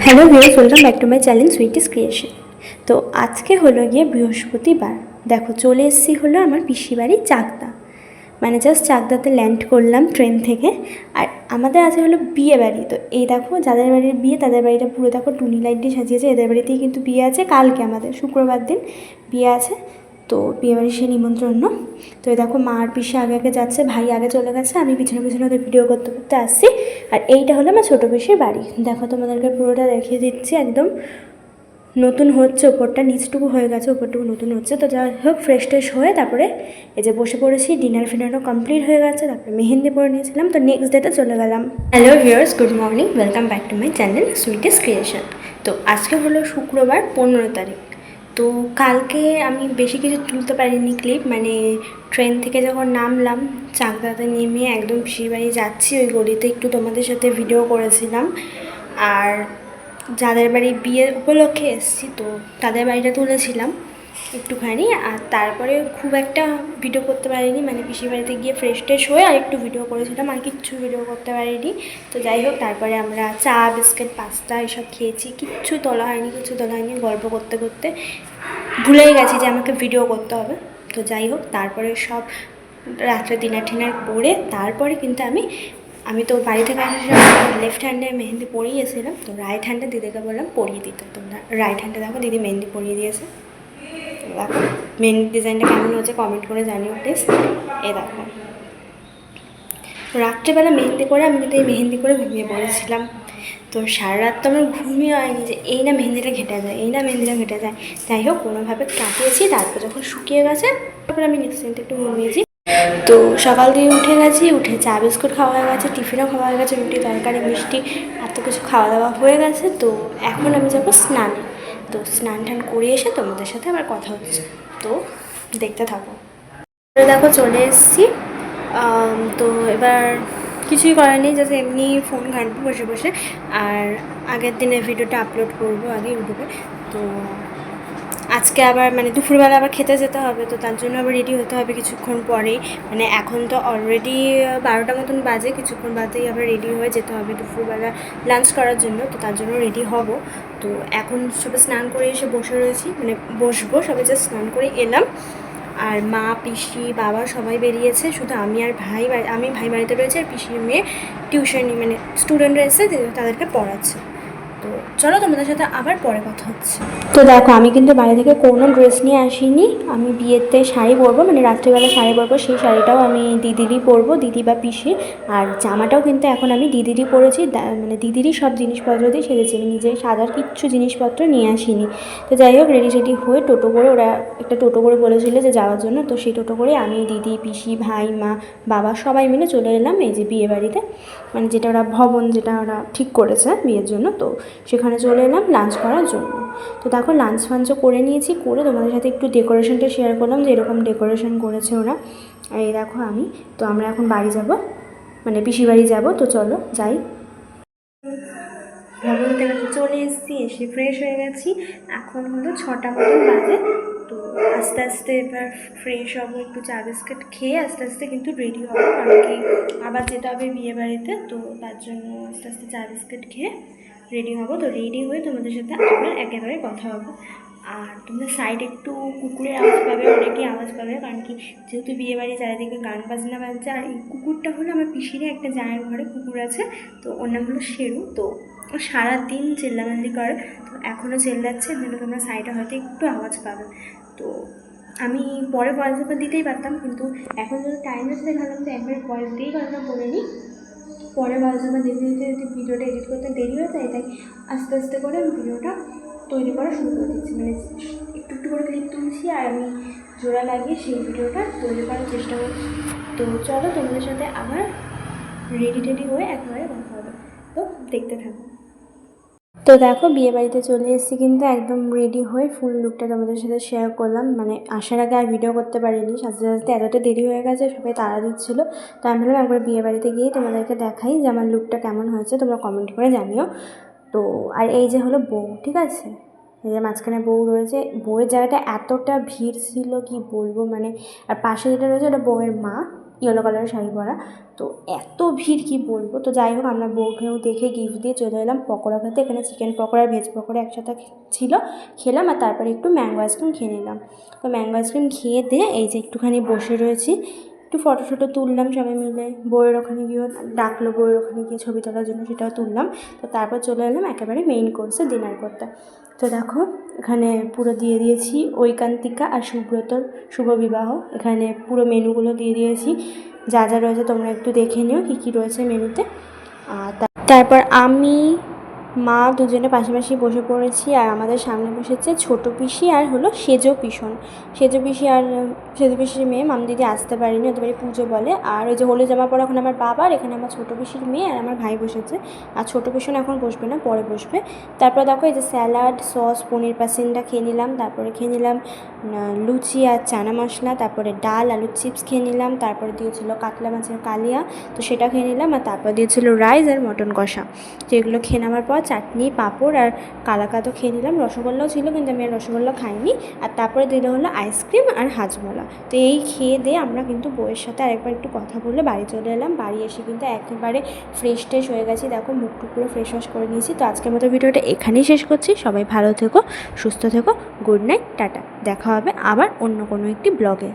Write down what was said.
Hello viewers, welcome back to my channel sweeties creation. তো আজকে হলো গিয়ে বৃহস্পতিবার। দেখো চলে এসেছি হলো আমার পিসির বাড়ি চাকদা, মানে জাস্ট চাকদাতে ল্যান্ড করলাম ট্রেন থেকে। আর আমাদের আছে হলো বিয়ে বাড়ি। তো এই দেখো যাদের বাড়ির বিয়ে তাদের বাড়িটা পুরো দেখো টুনি লাইট দিয়ে সাজিয়েছে। এদের বাড়িতেই কিন্তু বিয়ে আছে, কালকে আমাদের শুক্রবার দিন বিয়ে আছে। তো বিয়েবাড়ির সেই নিমন্ত্রণ। তো এই দেখো মা আর পিসি আগে আগে যাচ্ছে, ভাই আগে চলে গেছে, আমি পিছনে পিছনে ওদের ভিডিও করতে করতে আসছি। আর এইটা হলো আমার ছোটো পিসির বাড়ি। দেখো তোমাদেরকে পুরোটা দেখিয়ে দিচ্ছি। একদম নতুন হচ্ছে, ওপরটা নিচটুকু হয়ে গেছে, ওপরটুকু নতুন হচ্ছে। তো যাই হোক ফ্রেশ ট্রেশ হয়ে তারপরে এই যে বসে পড়েছি। ডিনার ফিনারও কমপ্লিট হয়ে গেছে, তারপরে মেহেন্দি পরে নিয়েছিলাম। তো নেক্সট ডেতে চলে গেলাম। Hello viewers, good morning, welcome back to my channel sweeties creation. তো আজকে হলো শুক্রবার 15 তারিখ। তো কালকে আমি বেশি কিছু তুলতে পারিনি ক্লিপ, মানে ট্রেন থেকে যখন নামলাম চাকদাতে নেমে একদম পিসির বাড়ি যাচ্ছি ওই গলিতে একটু তোমাদের সাথে ভিডিও করেছিলাম। আর যাদের বাড়ি বিয়ের উপলক্ষে এসেছি তো তাদের বাড়িটা তুলেছিলাম একটুখানি। আর তারপরে খুব একটা ভিডিও করতে পারিনি, মানে পিসির বাড়িতে গিয়ে ফ্রেশ ট্রেশ হয়ে আর একটু ভিডিও করেছিলাম, আর কিচ্ছু ভিডিও করতে পারিনি। তো যাই হোক তারপরে আমরা চা বিস্কিট পাস্তা এসব খেয়েছি, কিচ্ছু তোলা হয়নি, গল্প করতে করতে ভুলেই গেছি যে আমাকে ভিডিও করতে হবে। তো যাই হোক তারপরে সব রাত্রে ডিনার টিনার করে তারপরে কিন্তু আমি তো বাড়ি থেকে আসার সময় লেফট হ্যান্ডে মেহেন্দি পরিয়েছিলাম, তো রাইট হ্যান্ডে দিদিকে বললাম পরিয়ে দিতে। তো রাইট হ্যান্ডে দেখো দিদি মেহেন্দি পরিয়ে দিয়েছে। দেখো মেহেন্দি ডিজাইনটা কেমন হচ্ছে কমেন্ট করে জানিও প্লিজ। এ দেখো রাত্রেবেলা মেহেন্দি করে আমি কিন্তু এই মেহেন্দি করে ঘুমিয়ে পড়েছিলাম। তো সারা রাত তো আমার ঘুমিয়ে হয়নি যে এই না মেহেন্দিটা ঘেটে যায়, এই না মেহেন্দিটা ঘেটে যায়। যাই হোক কোনোভাবে কাটিয়েছি, তারপর যখন শুকিয়ে গেছে তারপর আমি নিশ্চিন্তে একটু ঘুমিয়েছি। তো সকাল দিয়ে উঠে গেছি, উঠে চা বিস্কুট খাওয়া হয়ে গেছে, টিফিনও খাওয়া হয়ে গেছে, রুটি তরকারি মিষ্টি এত কিছু খাওয়া দাওয়া হয়ে গেছে। তো এখন আমি যাবো স্নানে। তো স্নান টান করে এসে তোমাদের সাথে আমার কথা হচ্ছে, তো দেখতে থাকো। দেখো চলে এসেছি। তো এবার কিছুই করার নেই, জাস্ট এমনি ফোন ঘাঁটবো বসে বসে। আর আগের দিনের ভিডিওটা আপলোড করবো আগে ইউটিউবে। তো আজকে আবার মানে দুপুরবেলা আবার খেতে যেতে হবে, তো তার জন্য আবার রেডি হতে হবে কিছুক্ষণ পরেই। মানে এখন তো অলরেডি 12টা মতন বাজে, কিছুক্ষণ বাদেই আবার রেডি হয়ে যেতে হবে দুপুরবেলা লাঞ্চ করার জন্য। তো তার জন্য রেডি হব। তো এখন সবে স্নান করে এসে বসে রয়েছি, মানে বসবো, সবে জাস্ট স্নান করে এলাম। আর মা পিসি বাবা সবাই বেরিয়েছে, শুধু আমি আর আমি ভাই বাড়িতে রয়েছে, আর পিসির মেয়ে টিউশনি মানে স্টুডেন্টরা এসে তাদেরকে পড়াচ্ছে। তো চলো তোমাদের সাথে আবার পরে কথা হচ্ছে। তো দেখো আমি কিন্তু বাড়ি থেকে কোনো ড্রেস নিয়ে আসিনি। আমি বিয়েতে শাড়ি পরবো, মানে রাত্রিবেলা শাড়ি পরবো, সেই শাড়িটাও আমি দিদিরই পরবো, দিদি বা পিসি। আর জামাটাও কিন্তু এখন আমি দিদিরই পরেছি, মানে দিদিরই সব জিনিসপত্র দিয়ে সেরেছি, আমি নিজে সাজার কিচ্ছু জিনিসপত্র নিয়ে আসিনি। তো যাই হোক রেডি সেডি হয়ে টোটো করে, ওরা একটা টোটো করে বলেছিল যে যাওয়ার জন্য, তো সেই টোটো করে আমি দিদি পিসি ভাই মা বাবা সবাই মিলে চলে এলাম এই যে বিয়ে বাড়িতে, মানে যেটা ওরা ভবন যেটা ওরা ঠিক করেছে বিয়ের জন্য। তো সেখানে চলে এলাম লাঞ্চ করার জন্য। তো দেখো লাঞ্চ ফাঞ্চও করে নিয়েছি, করে তোমাদের সাথে একটু ডেকোরেশনটা শেয়ার করলাম যে এরকম ডেকোরেশন করেছে ওরা। আর এই দেখো তো আমরা এখন বাড়ি যাব, মানে পিসির বাড়ি যাব। তো চলো যাই। ভবন থেকে চলে এসেছি, এসে ফ্রেশ হয়ে গেছি। এখন হলো 6টা মতন বাজে। তো আস্তে আস্তে এবার ফ্রেশ হবো, একটু চা বিস্কিট খেয়ে আস্তে আস্তে কিন্তু রেডি হবো, কারণ কি আবার যেতে হবে বিয়ে বাড়িতে। তো তার জন্য আস্তে আস্তে চা বিস্কিট খেয়ে রেডি হবো। তো রেডি হয়ে তোমাদের সাথে আবার একেবারে কথা হবে। আর তোমরা সাইড একটু কুকুরের আওয়াজ পাবে, অনেকেই আওয়াজ পাবে, কারণ কি যেহেতু বিয়ে বাড়ি চারিদিকে গান বাজনা বাজছে। আর এই কুকুরটা হলো আমার পিসিরে একটা জায়ের ঘরে কুকুর আছে, তো ওর নাম হলো শেরু। তো ও সারাদিন চিল্লামিল্লি করে, তো এখনও চিল্লাচ্ছে, কিন্তু তোমরা সাইডে হয়তো একটু আওয়াজ পাবে। তো আমি পরে ভয়েস ওভার দিতেই পারতাম, কিন্তু এখন যদি টাইম আছে দেখালাম তো একবার ভয়েস দিয়েই কথাটা বলে নিই। পরে ভয়েস ওভার দিতে দিতে যদি ভিডিওটা এডিট করতে দেরি হয়ে যায়, তাই আস্তে আস্তে করে আমি ভিডিওটা তৈরি করা শুরু করে দিচ্ছি, মানে একটু একটু করে ক্লিপ তুলছি আর আমি জোড়া লাগিয়ে সেই ভিডিওটা তৈরি করার চেষ্টা করছি। তো চলো তোমাদের সাথে আবার রেডি টেডি হয়ে একেবারে কথা হবে, তো দেখতে থাকো। তো দেখো বিয়ে বাড়িতে চলে এসেছি, কিন্তু একদম রেডি হয়ে ফুল লুকটা তোমাদের সাথে শেয়ার করলাম। মানে আসার আগে আর ভিডিও করতে পারিনি, সাজতে সাজতে এতটা দেরি হয়ে গেছে, সবাই তাড়া দিচ্ছিলো। তো আমি ভাবলাম একবার বিয়ে বাড়িতে গিয়েই তোমাদেরকে দেখাই যে আমার লুকটা কেমন হয়েছে, তোমরা কমেন্ট করে জানিও। তো আর এই যে হলো বউ, ঠিক আছে, এই যে মাঝখানে বউ রয়েছে। বউয়ের জায়গাটা এতটা ভিড় ছিল কি বলবো, মানে আর পাশে যেটা রয়েছে ওটা বউয়ের মা। ইয়েলো কালারের শাড়ি পরা। তো এত ভিড় কি বলবো। তো যাই হোক আমরা বউকেও দেখে গিফট দিয়ে চলে এলাম পকোড়া খেতে। এখানে চিকেন পকোড়া আর ভেজ পকোড়া একসাথে ছিল, খেলাম। আর তারপরে একটু ম্যাঙ্গো আইসক্রিম খেয়ে নিলাম। তো ম্যাঙ্গো আইসক্রিম খেয়ে দিয়ে এই যে একটুখানি বসে রয়েছি, একটু ফটো টটো তুললাম সবাই মিলে। বউয়ের ওখানে গিয়েও ডাকলো, বউয়ের ওখানে গিয়ে ছবি তোলার জন্য, সেটাও তুললাম। তো তারপর চলে এলাম একেবারে মেইন কোর্সে ডিনার করতে। তো দেখো এখানে পুরো দিয়ে দিয়েছি ঐকান্তিকা আর সুব্রতর শুভ বিবাহ, এখানে পুরো মেনুগুলো দিয়ে দিয়েছি। যা যা রয়েছে তোমরা একটু দেখে নিও কী কী রয়েছে মেনুতে। আর তারপর আমি মা দুজনে পাশাপাশি বসে পড়েছি। আর আমাদের সামনে বসেছে ছোটো পিসি আর হলো সেজো পিসন। সেজো পিসি আর সেজো পিসির মেয়ে মাম দিদি আসতে পারেনি, ওদের বাড়ি পুজো বলে। আর ওই যে হলুদ জামা পরা এখন আমার বাবার, এখানে আমার ছোটো পিসির মেয়ে আর আমার ভাই বসেছে। আর ছোটো পিসন এখন বসবে না, পরে বসবে। তারপর দেখো এই যে স্যালাড, সস, পনির পাসিনটা খেয়ে নিলাম। তারপরে খেয়ে নিলাম লুচি আর চানা মশলা। তারপরে ডাল, আলুর চিপস খেয়ে নিলাম। তারপরে দিয়েছিল কাতলা মাছের কালিয়া, তো সেটা খেয়ে নিলাম। আর তারপর দিয়েছিল রাইস আর মটন কষা। তো এগুলো খেয়ে নেওয়ার পর চাটনি, পাঁপড় আর কালাকাঁদও খেয়ে নিলাম। রসগোল্লাও ছিল কিন্তু আমি আর রসগোল্লা খাইনি। আর তারপরে দিল হলো আইসক্রিম আর হাজমোলা। তো এই খেয়ে দিয়ে আমরা কিন্তু বউয়ের সাথে আরেকবার একটু কথা বলে বাড়ি চলে এলাম। বাড়ি এসে কিন্তু একেবারে ফ্রেশ ট্রেশ হয়ে গেছি, দেখো মুখটুক পুরো ফ্রেশ ওয়াশ করে নিয়েছি। তো আজকের মতো ভিডিওটা এখানেই শেষ করছি। সবাই ভালো থেকো, সুস্থ থেকো, গুড নাইট, টাটা। দেখা হবে আবার অন্য কোনো একটি ব্লগে।